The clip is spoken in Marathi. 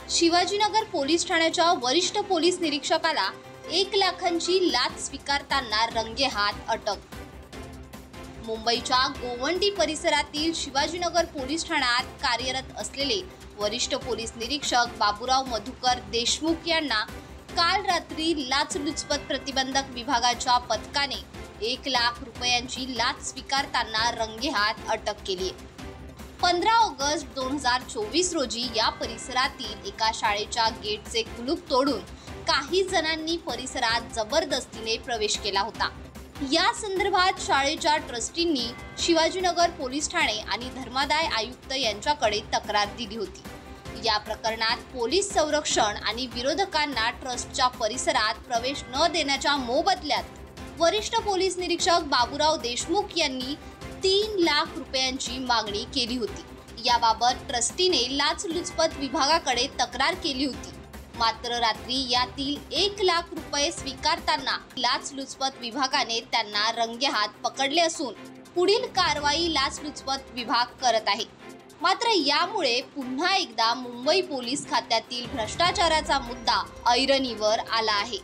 शिवाजीनगर पोलीस ठाण्याच्या वरिष्ठ पोलीस निरीक्षकाला 1 लाखांची लाच स्वीकारताना रंगेहात अटक। मुंबईच्या गोवंडी परिसरातील शिवाजीनगर पोलीस ठाण्यात कार्यरत असलेले वरिष्ठ पोलीस निरीक्षक बाबूराव मधुकर देशमुख यांना काल रात्री लाचलुचपत प्रतिबंधक विभागाच्या पथकाने 1 लाख रुपयांची लाच स्वीकारताना रंगेहात अटक केली आहे। 15 ऑगस्ट 2024 रोजी या परिसरातील एका शाळेच्या गेटचे कुलूप तोडून काही जणांनी परिसरात जबरदस्तीने प्रवेश केला होता। या संदर्भात शाळेच्या ट्रस्टींनी शिवाजीनगर पोलीस ठाणे आणि धर्मादाय आयुक्त यांच्याकडे तक्रार दिली होती। या प्रकरणात पोलीस संरक्षण आणि विरोधकांना ट्रस्टच्या परिसरात प्रवेश न देण्याच्या मोबदल्यात वरिष्ठ पोलीस निरीक्षक बाबूराव देशमुख यांनी 3 लाख रुपयांची मागणी केली होती। याबाबत ट्रस्टीने लाचलुचपत विभागाकडे तक्रार केली होती। मात्र रात्री यातील 1 लाख रुपये स्वीकारताना लाचलुचपत विभागाने त्यांना रंगेहात पकडले असून पुढील कारवाई लाचलुचपत विभाग करत आहे। मात्र यामुळे पुन्हा एकदा मुंबई पोलीस खात्यातील भ्रष्टाचाराचा मुद्दा ऐरणीवर आला आहे।